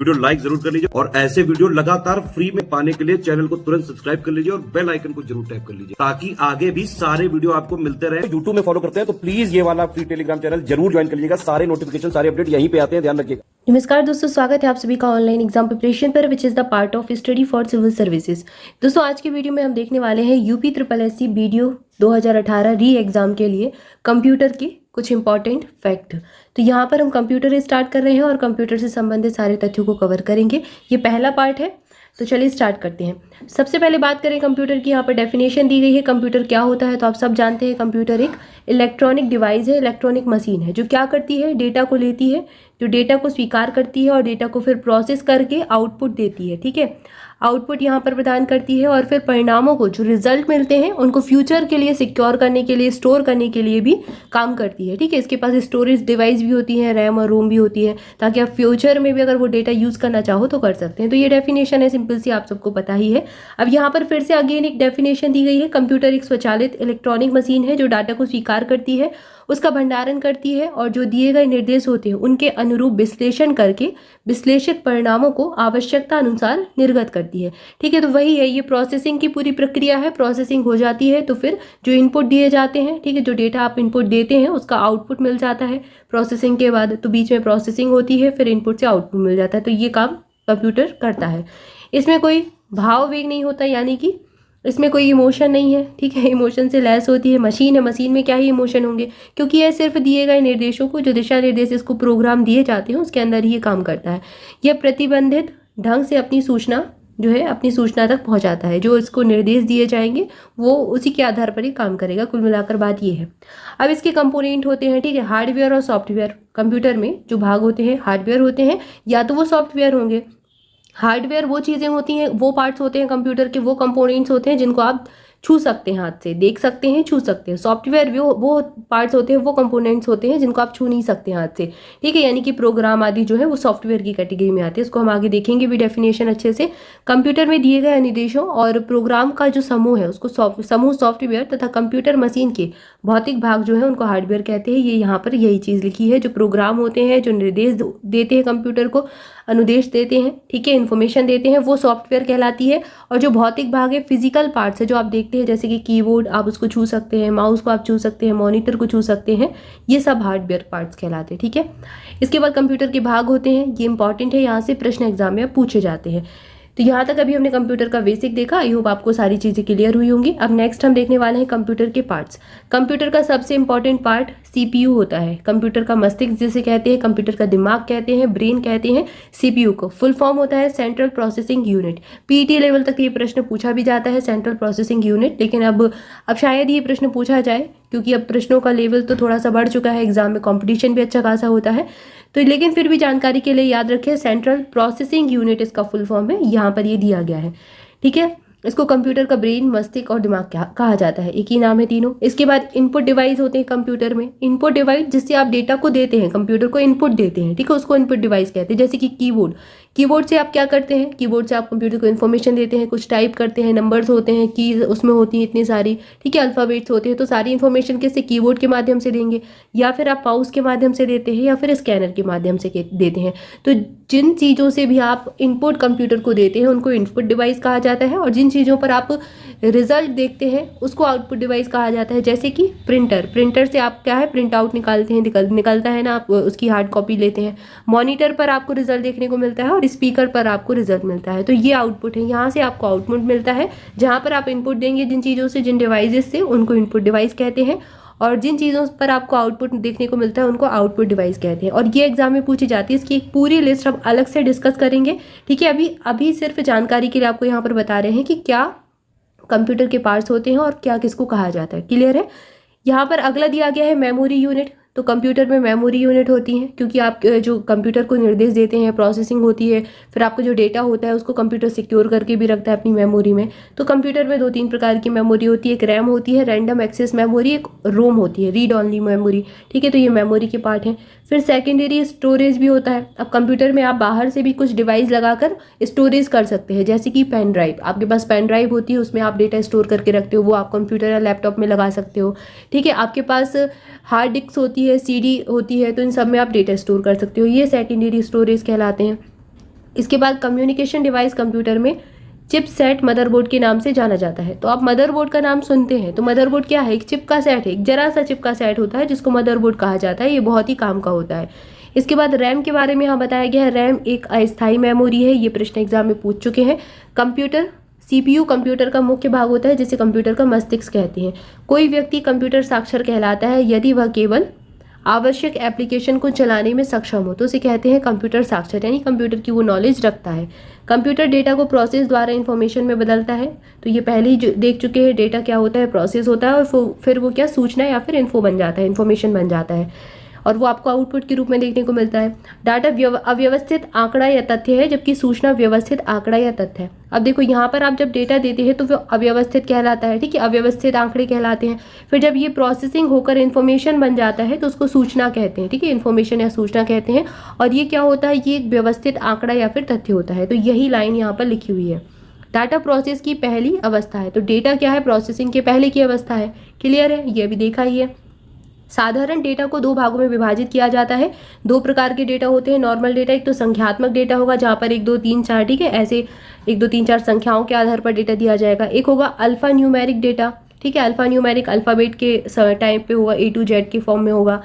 Video like जरूर कर लीजिए और ऐसे वीडियो लगातार फ्री में पाने के लिए चैनल को तुरंत सब्सक्राइब कर लीजिए और बेल आइकन को जरूर टैप कर लीजिए ताकि आगे भी सारे वीडियो आपको मिलते रहे। यूट्यूब में फॉलो करते हैं तो प्लीज ये वाला फ्री टेलीग्राम चैनल जरूर ज्वाइन कर लीजिएगा। सारे नोटिफिकेशन सारे अपडेट यहीं पे आते हैं, ध्यान रखिएगा। नमस्कार दोस्तों, स्वागत है आप सभी का ऑनलाइन एग्जाम प्रिपरेशन पर which is the part of study for civil services. दोस्तों आज की वीडियो में हम देखने वाले हैं यूपी SSSC वीडियो 2018 री एग्जाम के लिए कंप्यूटर के कुछ इंपॉर्टेंट फैक्ट। तो यहाँ पर हम कंप्यूटर स्टार्ट कर रहे हैं और कंप्यूटर से संबंधित सारे तथ्यों को कवर करेंगे। ये पहला पार्ट है, तो चलिए स्टार्ट करते हैं। सबसे पहले बात करें कंप्यूटर की, यहाँ पर डेफिनेशन दी गई है। कंप्यूटर क्या होता है तो आप सब जानते हैं, कंप्यूटर एक इलेक्ट्रॉनिक डिवाइस है, इलेक्ट्रॉनिक मशीन है जो क्या करती है, डेटा को लेती है, जो डेटा को स्वीकार करती है और डेटा को फिर प्रोसेस करके आउटपुट देती है। ठीक है, आउटपुट यहाँ पर प्रदान करती है और फिर परिणामों को, जो रिजल्ट मिलते हैं उनको फ्यूचर के लिए सिक्योर करने के लिए, स्टोर करने के लिए भी काम करती है। ठीक है, इसके पास स्टोरेज डिवाइस भी होती है, रैम और रोम भी होती है, ताकि आप फ्यूचर में भी अगर वो डेटा यूज़ करना चाहो तो कर सकते हैं। तो ये डेफिनेशन है, सिंपल सी, आप सबको पता ही है। अब यहाँ पर फिर से अगेन एक डेफिनेशन दी गई है। कंप्यूटर एक स्वचालित इलेक्ट्रॉनिक मशीन है जो डाटा को स्वीकार करती है, उसका भंडारण करती है और जो दिए गए निर्देश होते हैं उनके अनुरूप विश्लेषण करके विश्लेषित परिणामों को आवश्यकता अनुसार निर्गत करती है। ठीक है, तो वही है, ये प्रोसेसिंग की पूरी प्रक्रिया है। प्रोसेसिंग हो जाती है तो फिर जो इनपुट दिए जाते हैं, ठीक है, जो डेटा आप इनपुट देते हैं उसका आउटपुट मिल जाता है प्रोसेसिंग के बाद। तो बीच में प्रोसेसिंग होती है, फिर इनपुट से आउटपुट मिल जाता है। तो ये काम कंप्यूटर करता है। इसमें कोई भाव वेग नहीं होता, यानी कि इसमें कोई इमोशन नहीं है। ठीक है, इमोशन से लैस होती है। मशीन है, मशीन में क्या ही इमोशन होंगे, क्योंकि यह सिर्फ दिए गए निर्देशों को, जो दिशा निर्देश इसको प्रोग्राम दिए जाते हैं उसके अंदर ही ये काम करता है। यह प्रतिबंधित ढंग से अपनी सूचना जो है अपनी सूचना तक पहुंचाता है। जो इसको निर्देश दिए जाएंगे वो उसी के आधार पर ही काम करेगा। कुल मिलाकर बात ये है। अब इसके कंपोनेंट होते हैं, ठीक है, हार्डवेयर और सॉफ्टवेयर। कंप्यूटर में जो भाग होते हैं हार्डवेयर होते हैं या तो वो सॉफ्टवेयर होंगे। हार्डवेयर वो चीज़ें होती हैं, वो पार्ट्स होते हैं कंप्यूटर के, वो कंपोनेंट्स होते हैं जिनको आप छू सकते हैं, हाथ से देख सकते हैं, छू सकते हैं। सॉफ्टवेयर वो पार्ट्स होते हैं, वो कंपोनेंट्स होते हैं जिनको आप छू नहीं सकते हाथ से। ठीक है, यानी कि प्रोग्राम आदि जो है वो सॉफ्टवेयर की कैटेगरी में आते हैं। इसको हम आगे देखेंगे भी डेफिनेशन अच्छे से। कंप्यूटर में दिए गए निर्देशों और प्रोग्राम का जो समूह है उसको समूह सॉफ्टवेयर तथा कंप्यूटर मशीन के भौतिक भाग जो है उनको हार्डवेयर कहते हैं। ये यहाँ पर यही चीज़ लिखी है। जो प्रोग्राम होते हैं, जो निर्देश देते हैं कंप्यूटर को, अनुदेश देते हैं, ठीक है, इन्फॉर्मेशन देते हैं, वो सॉफ्टवेयर कहलाती है। और जो भौतिक भाग है, फिजिकल पार्ट्स है जो आप देखते हैं, जैसे कि कीबोर्ड आप उसको छू सकते हैं, माउस को आप छू सकते हैं, मॉनिटर को छू सकते हैं, ये सब हार्डवेयर पार्ट्स कहलाते हैं। ठीक है, इसके बाद कंप्यूटर के भाग होते हैं, ये इंपॉर्टेंट है, यहाँ से प्रश्न एग्जाम में पूछे जाते हैं। तो यहाँ तक अभी हमने कंप्यूटर का बेसिक देखा। आई होप आपको सारी चीज़ें क्लियर हुई होंगी। अब नेक्स्ट हम देखने वाले हैं कंप्यूटर के पार्ट्स। कंप्यूटर का सबसे इंपॉर्टेंट पार्ट CPU होता है। कंप्यूटर का मस्तिष्क जिसे कहते हैं, कंप्यूटर का दिमाग कहते हैं, ब्रेन कहते हैं CPU को। फुल फॉर्म होता है central processing unit. PET level तक ये प्रश्न पूछा भी जाता है, सेंट्रल प्रोसेसिंग यूनिट। लेकिन अब शायद ये प्रश्न पूछा जाए, क्योंकि अब प्रश्नों का लेवल तो थोड़ा सा बढ़ चुका है, एग्जाम में कंपटीशन भी अच्छा खासा होता है। तो लेकिन फिर भी जानकारी के लिए याद रखें, सेंट्रल प्रोसेसिंग यूनिट इसका फुल फॉर्म है, यहाँ पर ये दिया गया है। ठीक है, इसको कंप्यूटर का ब्रेन, मस्तिष्क और दिमाग कहा जाता है, एक ही नाम है तीनों। इसके बाद इनपुट डिवाइस होते हैं कंप्यूटर में। इनपुट डिवाइस जिससे आप डेटा को देते हैं, कंप्यूटर को इनपुट देते हैं, ठीक है, उसको इनपुट डिवाइस कहते हैं। जैसे कि कीबोर्ड, कीबोर्ड से आप क्या करते हैं, कीबोर्ड से आप कंप्यूटर को इन्फॉर्मेशन देते हैं, कुछ टाइप करते हैं, नंबर्स होते हैं, कीज उसमें होती हैं इतनी सारी, ठीक है, अल्फ़ाबेट्स होते हैं। तो सारी इन्फॉर्मेशन किससे, कीबोर्ड के माध्यम से देंगे, या फिर आप माउस के माध्यम से देते हैं, या फिर स्कैनर के माध्यम से देते हैं। तो जिन चीज़ों से भी आप इनपुट कंप्यूटर को देते हैं उनको इनपुट डिवाइस कहा जाता है, और जिन चीज़ों पर आप रिजल्ट देखते हैं उसको आउटपुट डिवाइस कहा जाता है। जैसे कि प्रिंटर से आप क्या है, प्रिंट आउट निकालते हैं, निकलता है ना, आप उसकी हार्ड कॉपी लेते हैं। मॉनिटर पर आपको रिजल्ट देखने को मिलता है और स्पीकर पर आपको रिजल्ट मिलता है। तो ये आउटपुट है, यहाँ से आपको आउटपुट मिलता है, जहाँ पर आप इनपुट देंगे जिन चीज़ों से, जिन डिवाइसेस से, उनको इनपुट डिवाइस कहते हैं। और जिन चीज़ों पर आपको आउटपुट देखने को मिलता है उनको आउटपुट डिवाइस कहते हैं। और ये एग्जाम में पूछी जाती है, इसकी एक पूरी लिस्ट हम अलग से डिस्कस करेंगे। ठीक है, अभी सिर्फ जानकारी के लिए आपको यहाँ पर बता रहे हैं कि क्या कंप्यूटर के पार्ट्स होते हैं और क्या किसको कहा जाता है। क्लियर है। यहाँ पर अगला दिया गया है मेमोरी यूनिट। तो कंप्यूटर में मेमोरी यूनिट होती हैं, क्योंकि आप जो कंप्यूटर को निर्देश देते हैं, प्रोसेसिंग होती है, फिर आपको जो डेटा होता है उसको कंप्यूटर सिक्योर करके भी रखता है अपनी मेमोरी में। तो कंप्यूटर में 2-3 प्रकार की मेमोरी होती है। एक रैम होती है, रैंडम एक्सेस मेमोरी, एक रोम होती है, रीड ऑनली मेमोरी। ठीक है, तो ये मेमोरी के पार्ट हैं। फिर सेकेंडरी स्टोरेज भी होता है। अब कंप्यूटर में आप बाहर से भी कुछ डिवाइस लगाकर स्टोरेज कर सकते हैं, जैसे कि पेन ड्राइव। आपके पास पेन ड्राइव होती है, उसमें आप डेटा स्टोर करके रखते हो, वो आप कंप्यूटर या लैपटॉप में लगा सकते हो। ठीक है, आपके पास हार्ड डिस्क होती है, CD होती है, तो इन सब में आप डेटा स्टोर कर सकते हो। ये सेकेंडरी स्टोरेज कहलाते हैं। इसके बाद कम्युनिकेशन डिवाइस कंप्यूटर में चिपसेट मदरबोर्ड के नाम से जाना जाता है। तो आप मदरबोर्ड का नाम सुनते हैं, तो मदरबोर्ड क्या है? एक चिप का सेट है, एक जरा सा चिप का सेट होता है जिसको मदरबोर्ड कहा जाता है। ये बहुत ही काम का होता है। इसके बाद रैम के बारे में यहाँ बताया गया है। रैम एक अस्थायी मेमोरी है, ये प्रश्न एग्जाम में पूछ चुके हैं। कंप्यूटर सीपीयू कंप्यूटर का मुख्य भाग होता है जिसे कंप्यूटर का मस्तिष्क कहते हैं। कोई व्यक्ति कंप्यूटर साक्षर कहलाता है यदि वह केवल आवश्यक एप्लीकेशन को चलाने में सक्षम हो, तो उसे कहते हैं कंप्यूटर साक्षर, यानी कंप्यूटर की वो नॉलेज रखता है। कंप्यूटर डेटा को प्रोसेस द्वारा इंफॉर्मेशन में बदलता है। तो ये पहले ही देख चुके हैं, डेटा क्या होता है? प्रोसेस होता है और फिर वो क्या सूचना या फिर इन्फो बन जाता है, इन्फॉर्मेशन बन जाता है और वो आपको आउटपुट के रूप में देखने को मिलता है। डाटा अव्यवस्थित आंकड़ा या तथ्य है, जबकि सूचना व्यवस्थित आंकड़ा या तथ्य है। अब देखो यहाँ पर आप जब डेटा देते हैं तो वो अव्यवस्थित कहलाता है, ठीक है, अव्यवस्थित आंकड़े कहलाते हैं। फिर जब ये प्रोसेसिंग होकर इन्फॉर्मेशन बन जाता है तो उसको सूचना कहते हैं, ठीक है, इन्फॉर्मेशन या सूचना कहते हैं। और ये क्या होता है? ये एक व्यवस्थित आंकड़ा या फिर तथ्य होता है। तो यही लाइन यहाँ पर लिखी हुई है। डाटा प्रोसेस की पहली अवस्था है। तो डेटा क्या है? प्रोसेसिंग के पहले की अवस्था है। क्लियर है? ये भी देखा ही है। साधारण डेटा को दो भागों में विभाजित किया जाता है। दो प्रकार के डेटा होते हैं नॉर्मल डेटा। एक तो संख्यात्मक डेटा होगा जहाँ पर 1 2 3 4, ठीक है, ऐसे 1 2 3 4 संख्याओं के आधार पर डेटा दिया जाएगा। एक होगा अल्फा न्यूमेरिक डेटा, ठीक है, अल्फा न्यूमेरिक अल्फाबेट के टाइप पे होगा, A to Z के फॉर्म में होगा।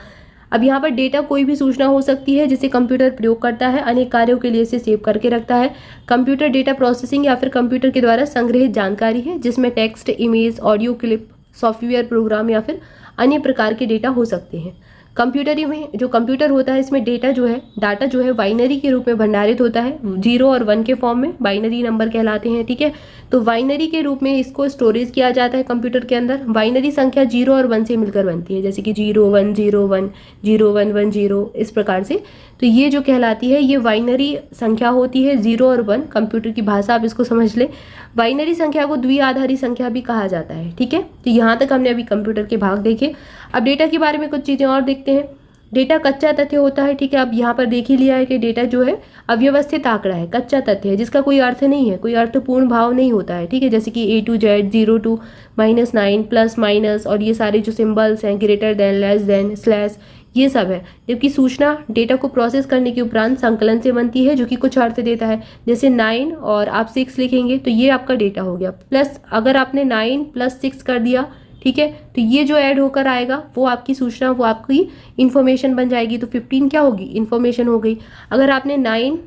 अब यहाँ पर डेटा कोई भी सूचना हो सकती है जिसे कंप्यूटर प्रयोग करता है, अनेक कार्यों के लिए इसे सेव करके रखता है। कंप्यूटर डेटा प्रोसेसिंग या फिर कंप्यूटर के द्वारा संग्रहित जानकारी है जिसमें text, image, audio clip, software program या फिर अन्य प्रकार के डेटा हो सकते हैं। कंप्यूटर में जो कंप्यूटर होता है इसमें डाटा जो है बाइनरी के रूप में भंडारित होता है, 0 और 1 के फॉर्म में, बाइनरी नंबर कहलाते हैं, ठीक है। तो बाइनरी के रूप में इसको स्टोरेज किया जाता है कंप्यूटर के अंदर। बाइनरी संख्या 0 और 1 से मिलकर बनती है, जैसे कि 0 1 0 1 0 1 1 0, इस प्रकार से। तो ये जो कहलाती है ये बाइनरी संख्या होती है, 0 और 1, कंप्यूटर की भाषा आप इसको समझ ले। बाइनरी संख्या को द्विआधारी संख्या भी कहा जाता है, ठीक है। तो यहाँ तक हमने अभी कंप्यूटर के भाग देखे। अब डेटा के बारे में कुछ चीज़ें और देखते हैं। डेटा कच्चा तथ्य होता है, ठीक है। अब यहाँ पर देख ही लिया है कि डेटा जो है अव्यवस्थित आंकड़ा है, कच्चा तथ्य है जिसका कोई अर्थ नहीं है, कोई अर्थपूर्ण भाव नहीं होता है, ठीक है। जैसे कि A to Z, 0 to -9, plus minus और ये सारे जो सिंबल्स हैं, greater than, less than, slash, ये सब है। जबकि सूचना डेटा को प्रोसेस करने के उपरांत संकलन से बनती है जो कि कुछ अर्थ देता है। जैसे 9 और आप 6 लिखेंगे तो ये आपका डेटा हो गया, प्लस अगर आपने 9 + 6 कर दिया, ठीक है, तो ये जो ऐड होकर आएगा वो आपकी सूचना, वो आपकी इन्फॉर्मेशन बन जाएगी। तो 15 क्या होगी? इन्फॉर्मेशन हो गई। अगर आपने 9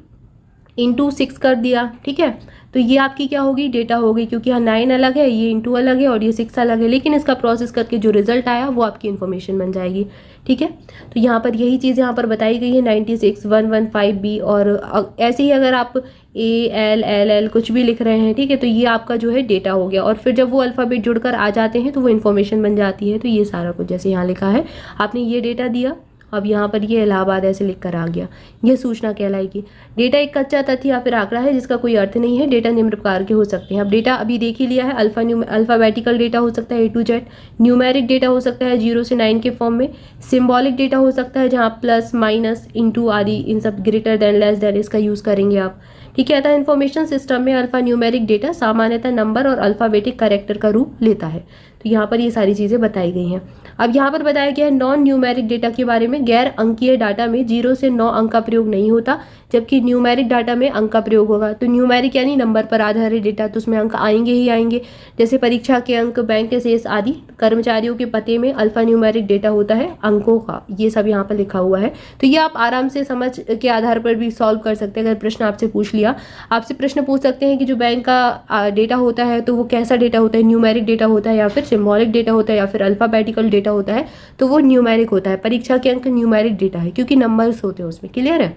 × 6 कर दिया, ठीक है, तो ये आपकी क्या होगी? डेटा हो गई, क्योंकि यहाँ 9 अलग है, ये इंटू अलग है और ये 6 अलग है, लेकिन इसका प्रोसेस करके जो रिजल्ट आया वो आपकी इन्फॉर्मेशन बन जाएगी, ठीक है। तो यहाँ पर यही चीज़ यहाँ पर बताई गई है 96 115B। और ऐसे ही अगर आप ALLL कुछ भी लिख रहे हैं, ठीक है, तो ये आपका जो है डेटा हो गया। और फिर जब वो अल्फ़ाबेट जुड़कर आ जाते हैं तो वो इन्फॉर्मेशन बन जाती है। तो ये सारा कुछ जैसे यहाँ लिखा है, आपने ये डेटा दिया, अब यहाँ पर ये इलाहाबाद ऐसे लिख कर आ गया, यह सूचना कहलाएगी। डेटा एक कच्चा तथ्य या फिर आंकड़ा है जिसका कोई अर्थ नहीं है। डेटा निम्न प्रकार के हो सकते हैं। अब डेटा अभी देख ही लिया है, अल्फ़ाबेटिकल डेटा हो सकता है A to Z, numeric data हो सकता है 0 से 9 के फॉर्म में, सिम्बॉलिक डेटा हो सकता है जहाँ प्लस, माइनस, इंटू आदि, इन सब, ग्रेटर देन, लेस देन, इसका यूज़ करेंगे आप, ठीक है। अतः इन्फॉर्मेशन सिस्टम में अल्फा न्यूमेरिक डेटा सामान्यतः नंबर और अल्फ़ाबेटिक कैरेक्टर का रूप लेता है। तो यहाँ पर ये सारी चीज़ें बताई गई हैं। अब यहाँ पर बताया गया है नॉन न्यूमेरिक डेटा के बारे में। गैर अंकीय डाटा में 0 से 9 अंक का प्रयोग नहीं होता, जबकि न्यूमेरिक डाटा में अंक का प्रयोग होगा। तो न्यूमेरिक यानी नंबर पर आधारित डेटा, तो उसमें अंक आएंगे ही आएंगे, जैसे परीक्षा के अंक, बैंक के शेष आदि। कर्मचारियों के पते में अल्फा न्यूमेरिक डेटा होता है अंकों का, ये सब यहाँ पर लिखा हुआ है। तो ये आप आराम से समझ के आधार पर भी सॉल्व कर सकते हैं। अगर प्रश्न आपसे पूछ लिया, आपसे प्रश्न पूछ सकते हैं कि जो बैंक का डेटा होता है तो वो कैसा डेटा होता है, न्यूमेरिक डेटा होता है या फिर सिम्बॉलिक डेटा होता है या फिर अल्फ़ाबेटिकल डेटा होता है, तो वो न्यूमेरिक होता है। परीक्षा के अंक न्यूमेरिक डेटा है क्योंकि नंबर्स होते हैं उसमें। क्लियर है?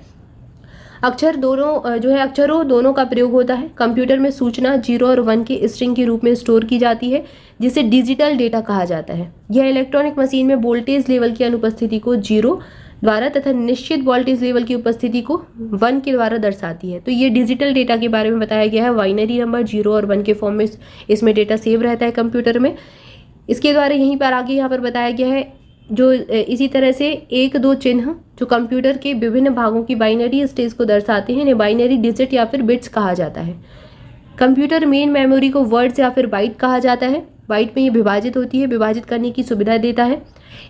अक्षर दोनों जो है, अक्षरों दोनों का प्रयोग होता है। कंप्यूटर में सूचना 0 और 1 के स्ट्रिंग के रूप में स्टोर की जाती है जिसे डिजिटल डेटा कहा जाता है। यह इलेक्ट्रॉनिक मशीन में वोल्टेज लेवल की अनुपस्थिति को 0 द्वारा तथा निश्चित वोल्टेज लेवल की उपस्थिति को 1 के द्वारा दर्शाती है। तो ये डिजिटल डेटा के बारे में बताया गया है। बाइनरी नंबर 0 और 1 के फॉर्म में इसमें डेटा सेव रहता है कंप्यूटर में। इसके द्वारा यहीं पर आगे यहाँ पर बताया गया है जो इसी तरह से 1 2 चिन्ह जो कंप्यूटर के विभिन्न भागों की बाइनरी स्टेज को दर्शाते हैं, इन्हें बाइनरी डिजिट या फिर बिट्स कहा जाता है। कंप्यूटर मेन मेमोरी को वर्ड्स या फिर बाइट कहा जाता है। बाइट में ये विभाजित होती है, विभाजित करने की सुविधा देता है।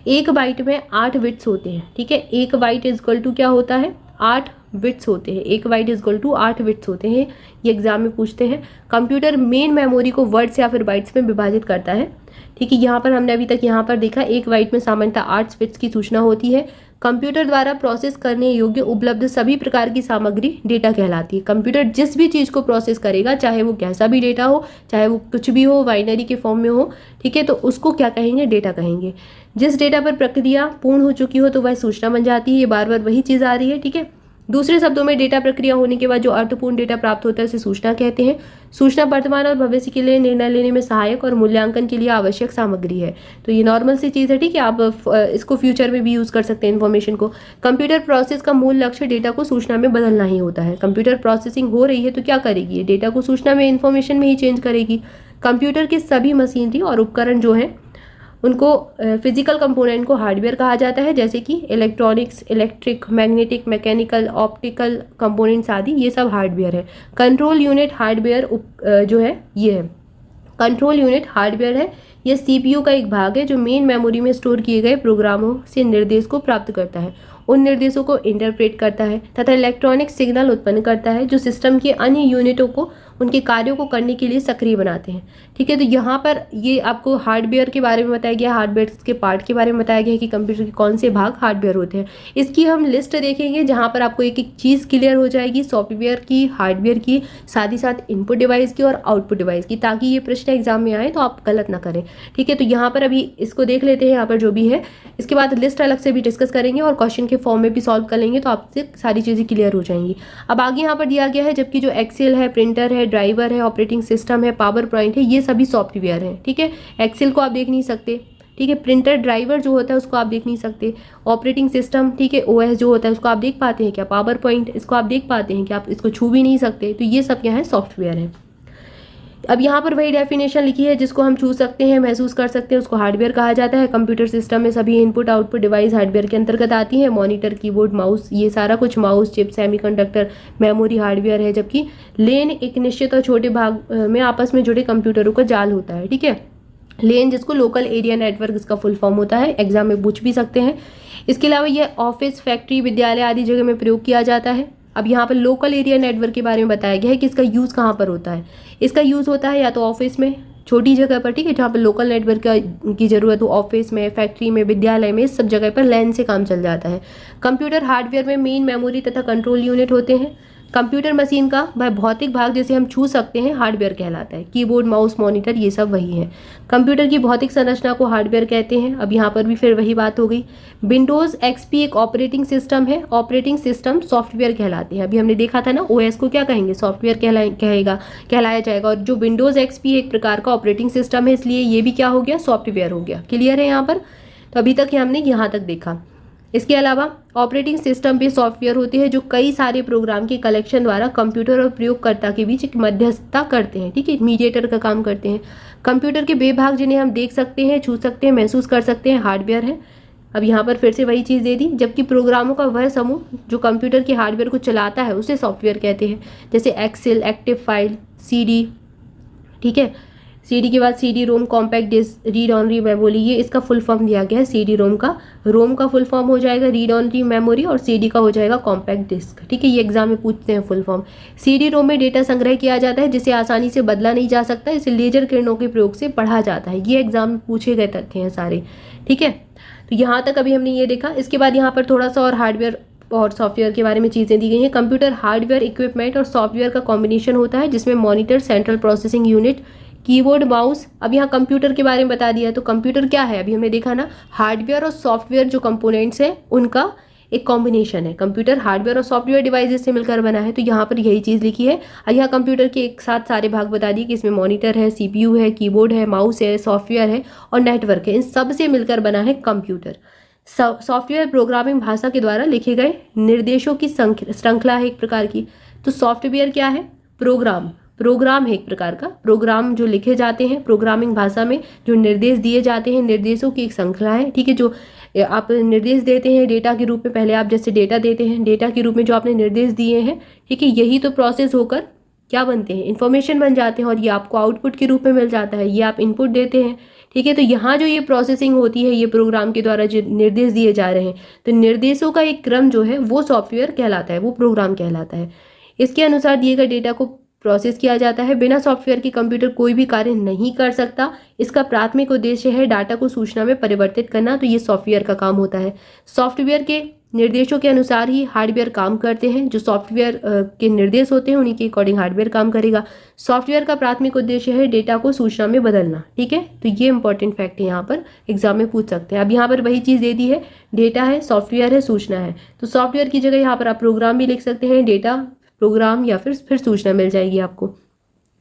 एक बाइट में 8 बिट्स होते हैं, ठीक है। एक बाइट इक्वल टू क्या होता है? 8 बिट्स होते हैं, 1 byte is equal to 8 bits होते हैं, ये एग्जाम में पूछते हैं। कंप्यूटर मेन मेमोरी को वर्ड्स या फिर बाइट्स में विभाजित करता है, ठीक है। यहाँ पर हमने अभी तक यहाँ पर देखा 1 बाइट में सामान्यतः 8 बिट्स की सूचना होती है। कंप्यूटर द्वारा प्रोसेस करने योग्य उपलब्ध सभी प्रकार की सामग्री डेटा कहलाती है। कंप्यूटर जिस भी चीज़ को प्रोसेस करेगा, चाहे वो कैसा भी डेटा हो, चाहे वो कुछ भी हो, बाइनरी के फॉर्म में हो, ठीक है, तो उसको क्या कहेंगे, डेटा कहेंगे। जिस डेटा पर प्रक्रिया पूर्ण हो चुकी हो तो वह सूचना बन जाती है। ये बार बार वही चीज़ आ रही है, ठीक है। दूसरे शब्दों में डेटा प्रक्रिया होने के बाद जो अर्थपूर्ण डेटा प्राप्त होता है उसे सूचना कहते हैं। सूचना वर्तमान और भविष्य के लिए निर्णय लेने में सहायक और मूल्यांकन के लिए आवश्यक सामग्री है। तो ये नॉर्मल सी चीज़ है, ठीक है। आप इसको फ्यूचर में भी यूज़ कर सकते हैं इन्फॉर्मेशन को। कंप्यूटर प्रोसेस का मूल लक्ष्य डेटा को सूचना में बदलना ही होता है। कंप्यूटर प्रोसेसिंग हो रही है तो क्या करेगी, ये डेटा को सूचना में, इन्फॉर्मेशन में ही चेंज करेगी। कंप्यूटर के सभी मशीनरी और उपकरण जो हैं उनको फिजिकल कंपोनेंट को हार्डवेयर कहा जाता है, जैसे कि electronics, electric, magnetic, mechanical, optical components आदि, ये सब हार्डवेयर है। कंट्रोल यूनिट हार्डवेयर जो है ये है, कंट्रोल यूनिट हार्डवेयर है। यह सीपीयू का एक भाग है जो मेन मेमोरी में स्टोर किए गए प्रोग्रामों से निर्देश को प्राप्त करता है, उन निर्देशों को इंटरप्रेट करता है तथा इलेक्ट्रॉनिक सिग्नल उत्पन्न करता है जो सिस्टम के अन्य यूनिटों को उनके कार्यों को करने के लिए सक्रिय बनाते हैं, ठीक है। तो यहाँ पर ये आपको हार्डवेयर के बारे में बताया गया, हार्डवेयर के पार्ट के बारे में बताया गया कि कंप्यूटर के कौन से भाग हार्डवेयर होते हैं। इसकी हम लिस्ट देखेंगे जहाँ पर आपको एक एक चीज़ क्लियर हो जाएगी, सॉफ्टवेयर की, हार्डवेयर की, साथ ही साथ इनपुट डिवाइस की और आउटपुट डिवाइस की, ताकि ये प्रश्न एग्जाम में आए तो आप गलत ना करें, ठीक है। तो यहाँ पर अभी इसको देख लेते हैं, यहाँ पर जो भी है। इसके बाद लिस्ट अलग से भी डिस्कस करेंगे और क्वेश्चन के फॉर्म में भी सॉल्व कर लेंगे, तो आपसे सारी चीज़ें क्लियर हो जाएंगी। अब आगे यहाँ पर दिया गया है, जबकि जो एक्सेल है, प्रिंटर है, ड्राइवर है, ऑपरेटिंग सिस्टम है, पावर पॉइंट है, ये सभी सॉफ्टवेयर हैं, ठीक है। एक्सेल को आप देख नहीं सकते, ठीक है। प्रिंटर ड्राइवर जो होता है उसको आप देख नहीं सकते। ऑपरेटिंग सिस्टम, ठीक है, ओएस जो होता है उसको आप देख पाते हैं क्या, पावर पॉइंट इसको आप देख पाते हैं कि आप इसको छू भी नहीं सकते। तो ये सब क्या है, सॉफ्टवेयर है। अब यहाँ पर वही डेफिनेशन लिखी है, जिसको हम छू सकते हैं, महसूस कर सकते हैं, उसको हार्डवेयर कहा जाता है। कंप्यूटर सिस्टम में सभी इनपुट आउटपुट डिवाइस हार्डवेयर के अंतर्गत आती हैं। मॉनिटर, कीबोर्ड, माउस, ये सारा कुछ, mouse, chip, semiconductor, memory hardware है। जबकि लेन एक निश्चित और छोटे भाग में आपस में जुड़े कंप्यूटरों का जाल होता है, ठीक है। लेन जिसको लोकल एरिया नेटवर्क इसका फुल फॉर्म होता है, एग्जाम में पूछ भी सकते हैं। इसके अलावा यह ऑफिस, फैक्ट्री, विद्यालय आदि जगह में प्रयोग किया जाता है। अब यहाँ पर लोकल एरिया नेटवर्क के बारे में बताया गया है कि इसका यूज़ कहाँ पर होता है। इसका यूज़ होता है या तो ऑफिस में, छोटी जगह पर, ठीक है, जहाँ पर लोकल नेटवर्क की ज़रूरत हो, ऑफिस में, फैक्ट्री में, विद्यालय में, इस सब जगह पर लैन से काम चल जाता है। कंप्यूटर हार्डवेयर में मेन मेमोरी तथा कंट्रोल यूनिट होते हैं। कंप्यूटर मशीन का वह भौतिक भाग जिसे हम छू सकते हैं हार्डवेयर कहलाता है। कीबोर्ड, माउस, मॉनिटर, ये सब वही है। कंप्यूटर की भौतिक संरचना को हार्डवेयर कहते हैं। अब यहाँ पर भी फिर वही बात हो गई। विंडोज़ एक्सपी एक ऑपरेटिंग सिस्टम है। ऑपरेटिंग सिस्टम सॉफ्टवेयर कहलाते हैं। अभी हमने देखा था ना, ओएस को क्या कहेंगे, सॉफ्टवेयर कहलाया जाएगा। और जो विंडोज़ एक्सपी एक प्रकार का ऑपरेटिंग सिस्टम है, इसलिए ये भी क्या हो गया, सॉफ्टवेयर हो गया। क्लियर है यहाँ पर। तो अभी तक हमने यहाँ तक देखा। इसके अलावा ऑपरेटिंग सिस्टम पे सॉफ्टवेयर होते हैं जो कई सारे प्रोग्राम के कलेक्शन द्वारा कंप्यूटर और प्रयोगकर्ता के बीच एक मध्यस्थता करते हैं, ठीक है, मीडिएटर का काम करते हैं। कंप्यूटर के वे भाग जिन्हें हम देख सकते हैं, छू सकते हैं, महसूस कर सकते हैं, हार्डवेयर है। अब यहाँ पर फिर से वही चीज़ दे दी, जबकि प्रोग्रामों का वह समूह जो कंप्यूटर के हार्डवेयर को चलाता है उसे सॉफ्टवेयर कहते हैं। जैसे एक्सेल, एक्टिव फाइल, सीडी, ठीक है। सीडी के बाद CD ROM, compact disc, read only memory, ये इसका फुल फॉर्म दिया गया है सीडी रोम का। रोम का फुल फॉर्म हो जाएगा रीड ऑनली मेमोरी और सीडी का हो जाएगा कॉम्पैक्ट डिस्क, ठीक है। ये एग्जाम में पूछते हैं फुल फॉर्म। सीडी रोम में डेटा संग्रह किया जाता है जिसे आसानी से बदला नहीं जा सकता, इसे लेजर किरणों के प्रयोग से पढ़ा जाता है। ये एग्जाम में पूछे गए तथ्य हैं सारे, ठीक है। तो यहाँ तक अभी हमने ये देखा। इसके बाद यहाँ पर थोड़ा सा और हार्डवेयर और सॉफ्टवेयर के बारे में चीज़ें दी गई हैं। कंप्यूटर हार्डवेयर इक्विपमेंट और सॉफ्टवेयर का कॉम्बिनेशन होता है जिसमें monitor, central processing unit, keyboard, mouse. अब यहाँ कंप्यूटर के बारे में बता दिया, तो कंप्यूटर क्या है, अभी हमने देखा ना, हार्डवेयर और सॉफ्टवेयर जो कंपोनेंट्स हैं उनका एक कॉम्बिनेशन है। कंप्यूटर हार्डवेयर और सॉफ्टवेयर डिवाइसेस से मिलकर बना है, तो यहाँ पर यही चीज़ लिखी है। यहाँ कंप्यूटर के एक साथ सारे भाग बता दिए कि इसमें मॉनिटर है, सीपीयू है, कीबोर्ड है, माउस है, सॉफ्टवेयर है और नेटवर्क है। इन सब से मिलकर बना है कंप्यूटर। सॉफ्टवेयर प्रोग्रामिंग भाषा के द्वारा लिखे गए निर्देशों की श्रृंखला है एक प्रकार की। तो सॉफ्टवेयर क्या है, प्रोग्राम है एक प्रकार का। प्रोग्राम जो लिखे जाते हैं प्रोग्रामिंग भाषा में, जो निर्देश दिए जाते हैं, निर्देशों की एक श्रृंखला है, ठीक है। जो आप निर्देश देते हैं डेटा के रूप में, पहले आप जैसे डेटा देते हैं, डेटा के रूप में जो आपने निर्देश दिए हैं, ठीक है, यही तो प्रोसेस होकर क्या बनते हैं, इन्फॉर्मेशन बन जाते हैं और ये आपको आउटपुट के रूप में मिल जाता है। ये आप इनपुट देते हैं, ठीक है। तो यहाँ जो ये प्रोसेसिंग होती है, ये प्रोग्राम के द्वारा जो निर्देश दिए जा रहे हैं, तो निर्देशों का एक क्रम जो है वो सॉफ्टवेयर कहलाता है, वो प्रोग्राम कहलाता है। इसके अनुसार दिए गए डेटा को प्रोसेस किया जाता है। बिना सॉफ्टवेयर के कंप्यूटर कोई भी कार्य नहीं कर सकता। इसका प्राथमिक उद्देश्य है डाटा को सूचना में परिवर्तित करना, तो ये सॉफ्टवेयर का काम होता है। सॉफ्टवेयर के निर्देशों के अनुसार ही हार्डवेयर काम करते हैं। जो सॉफ्टवेयर के निर्देश होते हैं उन्हीं के अकॉर्डिंग हार्डवेयर काम करेगा। सॉफ्टवेयर का प्राथमिक उद्देश्य है डेटा को सूचना में बदलना, ठीक है। तो ये इंपॉर्टेंट फैक्ट है, यहाँ पर एग्जाम में पूछ सकते हैं। अब यहाँ पर वही चीज़ दे दी है, डेटा है, सॉफ्टवेयर है, सूचना है। तो सॉफ्टवेयर की जगह यहाँ पर आप प्रोग्राम भी लिख सकते हैं, डेटा, प्रोग्राम या फिर सूचना मिल जाएगी आपको,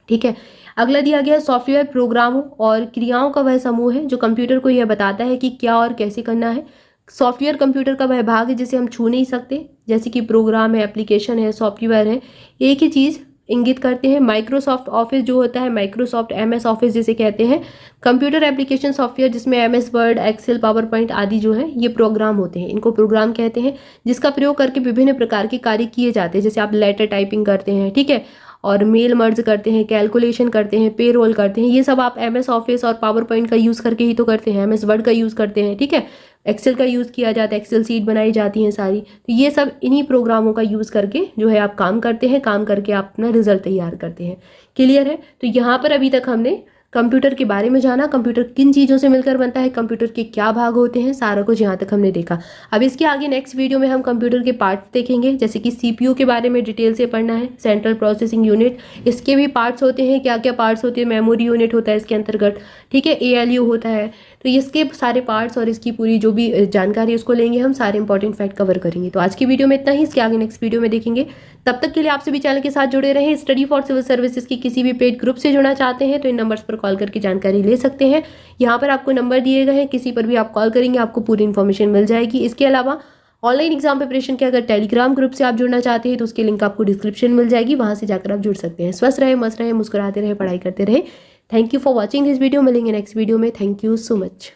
ठीक है। अगला दिया गया है सॉफ्टवेयर प्रोग्रामों और क्रियाओं का वह समूह है जो कंप्यूटर को यह बताता है कि क्या और कैसे करना है। सॉफ्टवेयर कंप्यूटर का वह भाग है जिसे हम छू नहीं सकते, जैसे कि प्रोग्राम है, एप्लीकेशन है, सॉफ्टवेयर है, एक ही चीज़ इंगित करते हैं। माइक्रोसॉफ्ट ऑफिस जो होता है, माइक्रोसॉफ्ट MS ऑफिस जिसे कहते हैं, कंप्यूटर एप्लीकेशन सॉफ्टवेयर जिसमें MS word, excel, power point आदि जो है ये प्रोग्राम होते हैं, इनको प्रोग्राम कहते हैं, जिसका प्रयोग करके विभिन्न प्रकार के कार्य किए जाते हैं। जैसे आप लेटर टाइपिंग करते हैं, ठीक है, और मेल मर्ज करते हैं, कैलकुलेशन करते हैं, पे रोल करते हैं, ये सब आप MS ऑफिस और पावर पॉइंट का यूज़ करके ही तो करते हैं। MS वर्ड का यूज़ करते हैं, ठीक है, एक्सेल का यूज़ किया जाता है, एक्सेल सीट बनाई जाती हैं सारी। तो ये सब इन्हीं प्रोग्रामों का यूज़ करके जो है आप काम करते हैं, काम करके आप अपना रिजल्ट तैयार करते हैं। क्लियर है। तो यहाँ पर अभी तक हमने कंप्यूटर के बारे में जाना, कंप्यूटर किन चीज़ों से मिलकर बनता है, कंप्यूटर के क्या भाग होते हैं, सारा कुछ यहाँ तक हमने देखा। अब इसके आगे नेक्स्ट वीडियो में हम कंप्यूटर के पार्ट्स देखेंगे, जैसे कि CPU के बारे में डिटेल से पढ़ना है, सेंट्रल प्रोसेसिंग यूनिट, इसके भी पार्ट्स होते हैं, क्या क्या पार्ट्स होते हैं, मेमोरी यूनिट होता है इसके अंतर्गत, ठीक है, ALU होता है। तो इसके सारे पार्ट्स और इसकी पूरी जो भी जानकारी है उसको लेंगे हम, सारे इंपॉर्टेंट फैक्ट कवर करेंगे। तो आज की वीडियो में इतना ही, इसके आगे नेक्स्ट वीडियो में देखेंगे। तब तक के लिए आप सभी चैनल के साथ जुड़े रहें। स्टडी फॉर सिविल सर्विसेज की किसी भी पेड ग्रुप से जुड़ना चाहते हैं तो इन नंबर्स पर कॉल करके जानकारी ले सकते हैं। यहाँ पर आपको नंबर दिए गए हैं, किसी पर भी आप कॉल करेंगे आपको पूरी इन्फॉर्मेशन मिल जाएगी। इसके अलावा ऑनलाइन एग्जाम प्रिपरेशन के अगर टेलीग्राम ग्रुप से आप जुड़ना चाहते हैं तो उसकी लिंक आपको डिस्क्रिप्शन मिल जाएगी, वहां से जाकर आप जुड़ सकते हैं। स्वस्थ रहे, मस्त रहे, मुस्कुराते रहे, पढ़ाई करते रहे। Thank you for watching this video. मिलेंगे नेक्स्ट वीडियो में। Thank you so much.